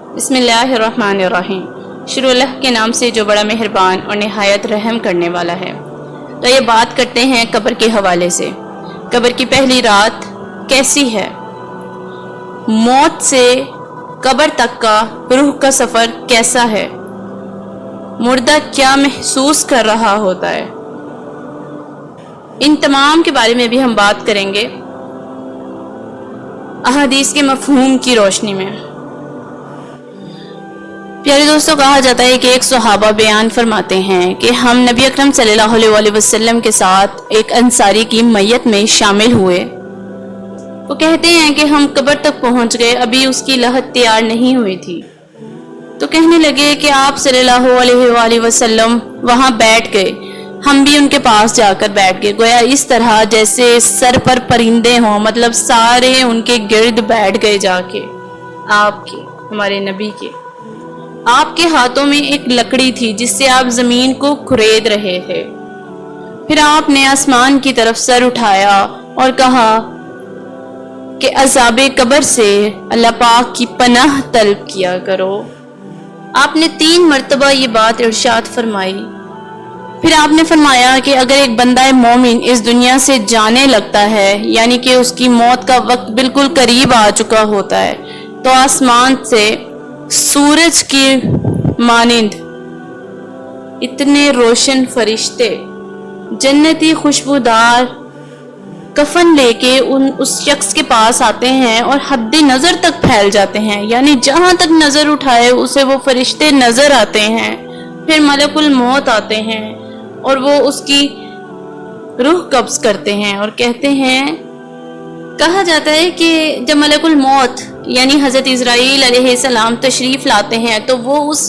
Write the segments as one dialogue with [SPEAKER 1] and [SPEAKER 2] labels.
[SPEAKER 1] بسم اللہ الرحمن الرحیم۔ شروع اللہ کے نام سے جو بڑا مہربان اور نہایت رحم کرنے والا ہے۔ تو یہ بات کرتے ہیں قبر کے حوالے سے۔ قبر کی پہلی رات کیسی ہے؟ موت سے قبر تک کا روح کا سفر کیسا ہے؟ مردہ کیا محسوس کر رہا ہوتا ہے؟ ان تمام کے بارے میں بھی ہم بات کریں گے احادیث کے مفہوم کی روشنی میں۔ پیارے دوستوں، کہا جاتا ہے کہ ایک صحابہ بیان فرماتے ہیں کہ ہم نبی اکرم صلی اللہ علیہ وسلم کے ساتھ ایک انصاری کی میت میں شامل ہوئے۔ وہ کہتے ہیں کہ ہم قبر تک پہنچ گئے، ابھی اس کی لحد تیار نہیں ہوئی تھی، تو کہنے لگے کہ آپ صلی اللہ علیہ وسلم وہاں بیٹھ گئے، ہم بھی ان کے پاس جا کر بیٹھ گئے، گویا اس طرح جیسے سر پر پرندے ہوں، مطلب سارے ان کے گرد بیٹھ گئے جا کے آپ کے، ہمارے نبی کے۔ آپ کے ہاتھوں میں ایک لکڑی تھی جس سے آپ زمین کو کھرید رہے تھے۔ پھر آپ نے آسمان کی طرف سر اٹھایا اور کہا کہ عذاب قبر سے اللہ پاک کی پناہ طلب کیا کرو۔ آپ نے 3 مرتبہ یہ بات ارشاد فرمائی۔ پھر آپ نے فرمایا کہ اگر ایک بندہ مومن اس دنیا سے جانے لگتا ہے، یعنی کہ اس کی موت کا وقت بالکل قریب آ چکا ہوتا ہے، تو آسمان سے سورج کی مانند اتنے روشن فرشتے جنتی خوشبودار کفن لے کے اس شخص کے پاس آتے ہیں اور حد نظر تک پھیل جاتے ہیں، یعنی جہاں تک نظر اٹھائے اسے وہ فرشتے نظر آتے ہیں۔ پھر ملک الموت آتے ہیں اور وہ اس کی روح قبض کرتے ہیں اور کہتے ہیں، کہا جاتا ہے کہ جب ملک الموت یعنی حضرت اسرائیل علیہ السلام تشریف لاتے ہیں تو وہ اس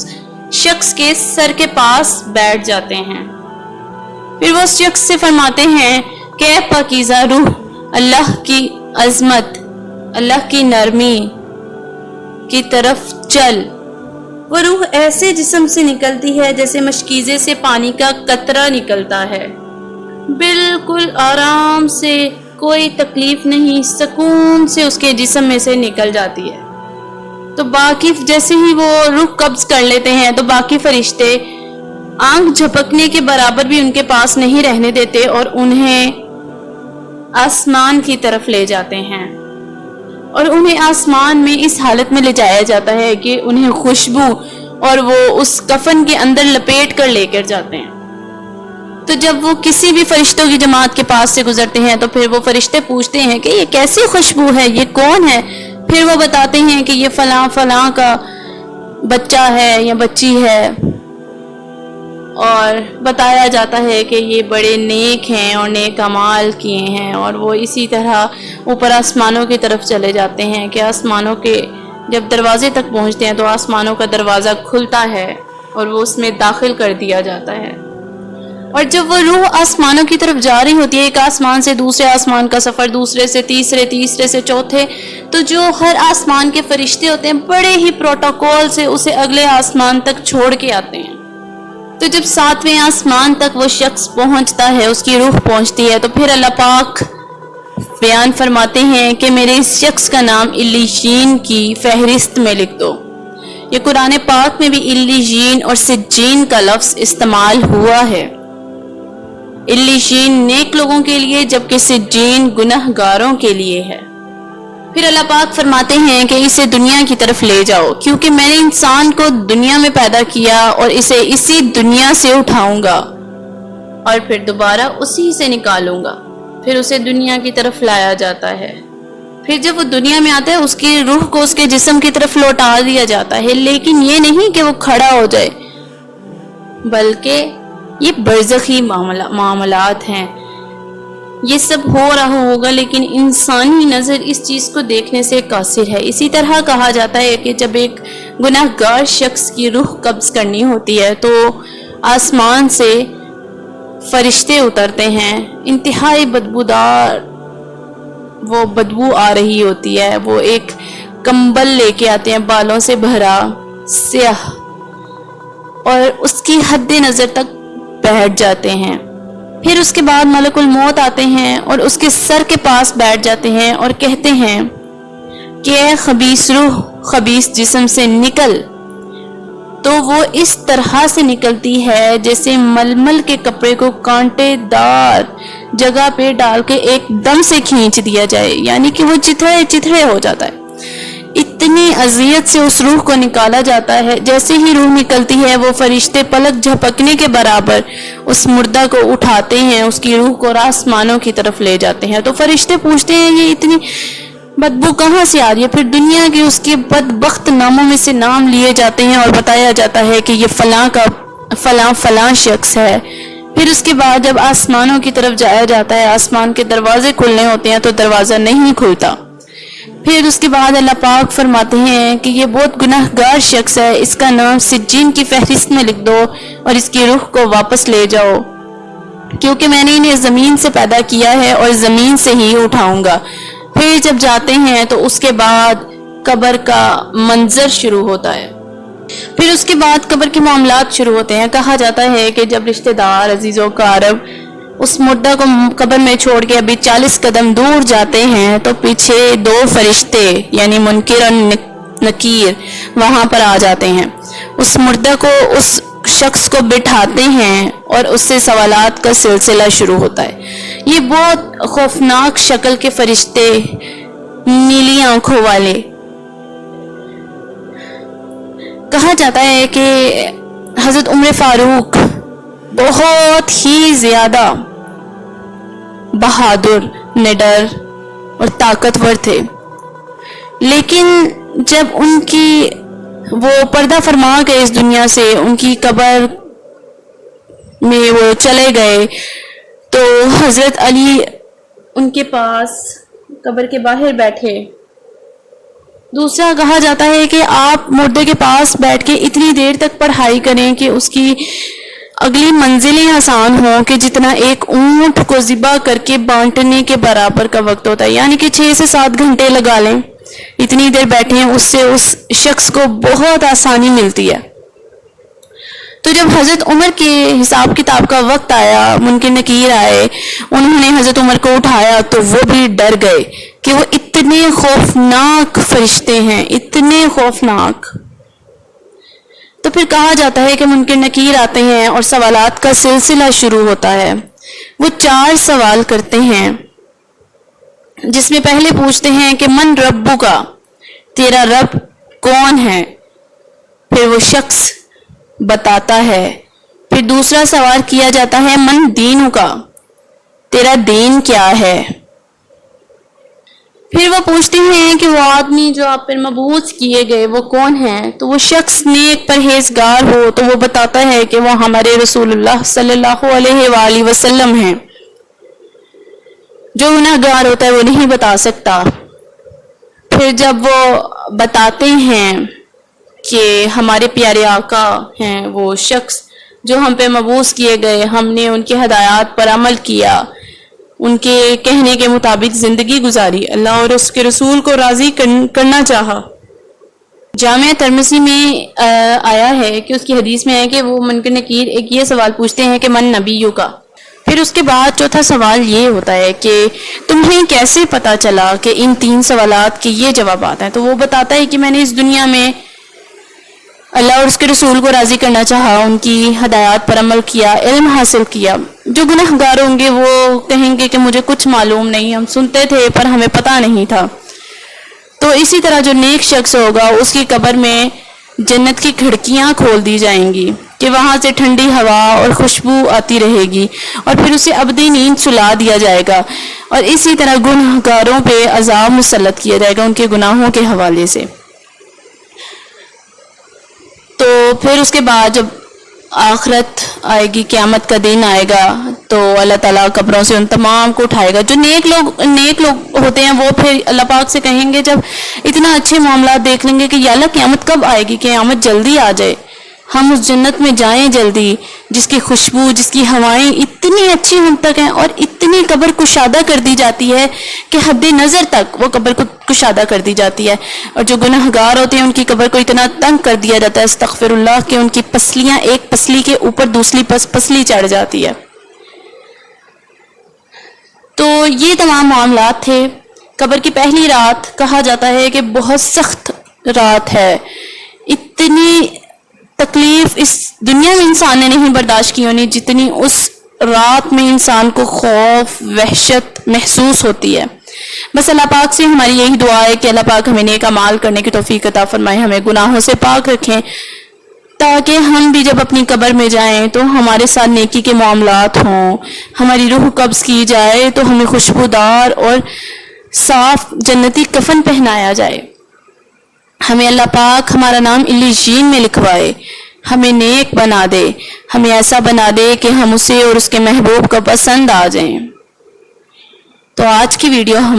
[SPEAKER 1] شخص کے سر کے پاس بیٹھ جاتے ہیں۔ پھر وہ اس شخص سے فرماتے ہیں کہ اے پاکیزہ روح، اللہ کی عظمت، اللہ کی نرمی کی طرف چل۔ وہ روح ایسے جسم سے نکلتی ہے جیسے مشکیزے سے پانی کا قطرہ نکلتا ہے، بالکل آرام سے، کوئی تکلیف نہیں، سکون سے اس کے جسم میں سے نکل جاتی ہے۔ تو باقی جیسے ہی وہ روح قبض کر لیتے ہیں تو باقی فرشتے آنکھ جھپکنے کے برابر بھی ان کے پاس نہیں رہنے دیتے اور انہیں آسمان کی طرف لے جاتے ہیں، اور انہیں آسمان میں اس حالت میں لے جایا جاتا ہے کہ انہیں خوشبو اور وہ اس کفن کے اندر لپیٹ کر لے کر جاتے ہیں۔ تو جب وہ کسی بھی فرشتوں کی جماعت کے پاس سے گزرتے ہیں تو پھر وہ فرشتے پوچھتے ہیں کہ یہ کیسی خوشبو ہے، یہ کون ہے؟ پھر وہ بتاتے ہیں کہ یہ فلاں فلاں کا بچہ ہے یا بچی ہے، اور بتایا جاتا ہے کہ یہ بڑے نیک ہیں اور نیک اعمال کیے ہیں، اور وہ اسی طرح اوپر آسمانوں کی طرف چلے جاتے ہیں کہ آسمانوں کے جب دروازے تک پہنچتے ہیں تو آسمانوں کا دروازہ کھلتا ہے اور وہ اس میں داخل کر دیا جاتا ہے۔ اور جب وہ روح آسمانوں کی طرف جا رہی ہوتی ہے، ایک آسمان سے دوسرے آسمان کا سفر، دوسرے سے تیسرے، تیسرے سے چوتھے، تو جو ہر آسمان کے فرشتے ہوتے ہیں بڑے ہی پروٹوکول سے اسے اگلے آسمان تک چھوڑ کے آتے ہیں۔ تو جب 7ویں آسمان تک وہ شخص پہنچتا ہے، اس کی روح پہنچتی ہے، تو پھر اللہ پاک بیان فرماتے ہیں کہ میرے اس شخص کا نام علیین کی فہرست میں لکھ دو۔ یہ قرآن پاک میں بھی علیین اور سجین کا لفظ استعمال ہوا ہے۔ علیین نیک لوگوں کے لیے جبکہ سجین گنہگاروں کے لیے ہے۔ پھر اللہ پاک فرماتے ہیں کہ اسے دنیا کی طرف لے جاؤ، کیونکہ میں نے انسان کو دنیا میں پیدا کیا اور اسے اسی دنیا سے اٹھاؤں گا اور پھر دوبارہ اسی سے نکالوں گا۔ پھر اسے دنیا کی طرف لایا جاتا ہے۔ پھر جب وہ دنیا میں آتا ہے اس کی روح کو اس کے جسم کی طرف لوٹا دیا جاتا ہے، لیکن یہ نہیں کہ وہ کھڑا ہو جائے، بلکہ یہ برزخی معاملات ہیں، یہ سب ہو رہا ہوگا لیکن انسانی نظر اس چیز کو دیکھنے سے قاصر ہے۔ اسی طرح کہا جاتا ہے کہ جب ایک گناہگار شخص کی روح قبض کرنی ہوتی ہے تو آسمان سے فرشتے اترتے ہیں، انتہائی بدبودار وہ بدبو آ رہی ہوتی ہے، وہ ایک کمبل لے کے آتے ہیں بالوں سے بھرا سیاہ، اور اس کی حد نظر تک بیٹھ جاتے ہیں۔ پھر اس کے بعد ملک الموت آتے ہیں اور اس کے سر کے پاس بیٹھ جاتے ہیں اور کہتے ہیں کہ اے خبیث روح، خبیث جسم سے نکل تو وہ اس طرح سے نکلتی ہے جیسے ململ کے کپڑے کو کانٹے دار جگہ پہ ڈال کے ایک دم سے کھینچ دیا جائے، یعنی کہ وہ چتھڑے چتھڑے ہو جاتا ہے۔ اتنی اذیت سے اس روح کو نکالا جاتا ہے، جیسے ہی روح نکلتی ہے وہ فرشتے پلک جھپکنے کے برابر اس مردہ کو اٹھاتے ہیں، اس کی روح کو آسمانوں کی طرف لے جاتے ہیں۔ تو فرشتے پوچھتے ہیں یہ اتنی بدبو کہاں سے آ رہی ہے؟ پھر دنیا کے اس کے بدبخت ناموں میں سے نام لیے جاتے ہیں اور بتایا جاتا ہے کہ یہ فلاں کا فلاں شخص ہے۔ پھر اس کے بعد جب آسمانوں کی طرف جایا جاتا ہے، آسمان کے دروازے کھلنے ہوتے ہیں تو دروازہ نہیں کھلتا۔ پھر اس کے بعد اللہ پاک فرماتے ہیں کہ یہ بہت گناہ گار شخص ہے، اس کا نام سجین کی فہرست میں لکھ دو اور اس کی روح کو واپس لے جاؤ، کیونکہ میں نے انہیں زمین سے پیدا کیا ہے اور زمین سے ہی اٹھاؤں گا۔ پھر جب جاتے ہیں تو اس کے بعد قبر کا منظر شروع ہوتا ہے، پھر اس کے بعد قبر کے معاملات شروع ہوتے ہیں۔ کہا جاتا ہے کہ جب رشتہ دار عزیز و اقارب اس مردہ کو قبر میں چھوڑ کے ابھی 40 قدم دور جاتے ہیں تو پیچھے 2 فرشتے یعنی منکر اور نکیر وہاں پر آ جاتے ہیں، اس مردہ کو اس شخص کو بٹھاتے ہیں اور اس سے سوالات کا سلسلہ شروع ہوتا ہے۔ یہ بہت خوفناک شکل کے فرشتے، نیلی آنکھوں والے۔ کہا جاتا ہے کہ حضرت عمر فاروق بہت ہی زیادہ بہادر، نڈر اور طاقتور تھے، لیکن جب ان کی وہ پردہ فرما گئے اس دنیا سے، ان کی قبر میں وہ چلے گئے تو حضرت علی ان کے پاس قبر کے باہر بیٹھے۔ دوسرا کہا جاتا ہے کہ آپ مردے کے پاس بیٹھ کے اتنی دیر تک پڑھائی کریں کہ اس کی اگلی منزلیں آسان ہوں کہ جتنا ایک اونٹ کو ذبح کر کے بانٹنے کے برابر کا وقت ہوتا ہے، یعنی کہ 6 سے 7 گھنٹے لگا لیں، اتنی دیر بیٹھے ہیں، اس سے اس شخص کو بہت آسانی ملتی ہے۔ تو جب حضرت عمر کے حساب کتاب کا وقت آیا، منکر نکیر آئے، انہوں نے حضرت عمر کو اٹھایا تو وہ بھی ڈر گئے کہ وہ اتنے خوفناک فرشتے ہیں، اتنے خوفناک۔ تو پھر کہا جاتا ہے کہ منکر نکیر آتے ہیں اور سوالات کا سلسلہ شروع ہوتا ہے۔ وہ 4 سوال کرتے ہیں، جس میں پہلے پوچھتے ہیں کہ من ربو کا، تیرا رب کون ہے؟ پھر وہ شخص بتاتا ہے۔ پھر دوسرا سوال کیا جاتا ہے من دینو کا، تیرا دین کیا ہے؟ پھر وہ پوچھتے ہیں کہ وہ آدمی جو آپ پر مبعوث کیے گئے وہ کون ہے؟ تو وہ شخص نیک پرہیزگار ہو تو وہ بتاتا ہے کہ وہ ہمارے رسول اللہ صلی اللہ علیہ وآلہ وسلم ہیں۔ جو گناہگار ہوتا ہے وہ نہیں بتا سکتا۔ پھر جب وہ بتاتے ہیں کہ ہمارے پیارے آقا ہیں وہ شخص جو ہم پہ مبعوث کیے گئے، ہم نے ان کی ہدایات پر عمل کیا، ان کے کہنے کے مطابق زندگی گزاری، اللہ اور اس کے رسول کو راضی کرنا چاہا۔ جامعہ ترمذی میں آیا ہے کہ اس کی حدیث میں ہے کہ وہ منکر نکیر ایک یہ سوال پوچھتے ہیں کہ من نبیو کا۔ پھر اس کے بعد چوتھا سوال یہ ہوتا ہے کہ تمہیں کیسے پتا چلا کہ ان 3 سوالات کے یہ جوابات ہیں؟ تو وہ بتاتا ہے کہ میں نے اس دنیا میں اللہ اور اس کے رسول کو راضی کرنا چاہا، ان کی ہدایات پر عمل کیا، علم حاصل کیا۔ جو گناہ گار ہوں گے وہ کہیں گے کہ مجھے کچھ معلوم نہیں، ہم سنتے تھے پر ہمیں پتہ نہیں تھا۔ تو اسی طرح جو نیک شخص ہوگا اس کی قبر میں جنت کی کھڑکیاں کھول دی جائیں گی کہ وہاں سے ٹھنڈی ہوا اور خوشبو آتی رہے گی، اور پھر اسے ابدی نیند سلا دیا جائے گا، اور اسی طرح گناہ گاروں پہ عذاب مسلط کیا جائے گا ان کے گناہوں کے حوالے سے۔ تو پھر اس کے بعد جب آخرت آئے گی، قیامت کا دن آئے گا، تو اللہ تعالیٰ قبروں سے ان تمام کو اٹھائے گا۔ جو نیک لوگ ہوتے ہیں وہ پھر اللہ پاک سے کہیں گے، جب اتنا اچھے معاملات دیکھ لیں گے کہ یا اللہ قیامت کب آئے گی، قیامت جلدی آ جائے، ہم اس جنت میں جائیں جلدی، جس کی خوشبو، جس کی ہوائیں اتنی اچھی ہم تک ہیں، اور اتنی قبر کشادہ کر دی جاتی ہے کہ حد نظر تک وہ قبر کو کشادہ کر دی جاتی ہے۔ اور جو گناہ گار ہوتے ہیں ان کی قبر کو اتنا تنگ کر دیا جاتا ہے، استغفر اللہ، کہ ان کی پسلیاں ایک پسلی کے اوپر دوسری پسلی چڑھ جاتی ہے۔ تو یہ تمام معاملات تھے۔ قبر کی پہلی رات کہا جاتا ہے کہ بہت سخت رات ہے. اتنی تکلیف اس دنیا میں انسان نے نہیں برداشت کی ہونی جتنی اس رات میں انسان کو خوف وحشت محسوس ہوتی ہے. بس اللہ پاک سے ہماری یہی دعا ہے کہ اللہ پاک ہمیں نیک اعمال کرنے کی توفیق عطا فرمائے, ہمیں گناہوں سے پاک رکھیں, تاکہ ہم بھی جب اپنی قبر میں جائیں تو ہمارے ساتھ نیکی کے معاملات ہوں, ہماری روح قبض کی جائے تو ہمیں خوشبودار اور صاف جنتی کفن پہنایا جائے, ہمیں اللہ پاک ہمارا نام علیین میں لکھوائے, ہمیں نیک بنا دے, ہمیں ایسا بنا دے کہ ہم اسے اور اس کے محبوب کو پسند آ جائیں. تو آج کی ویڈیو ہماری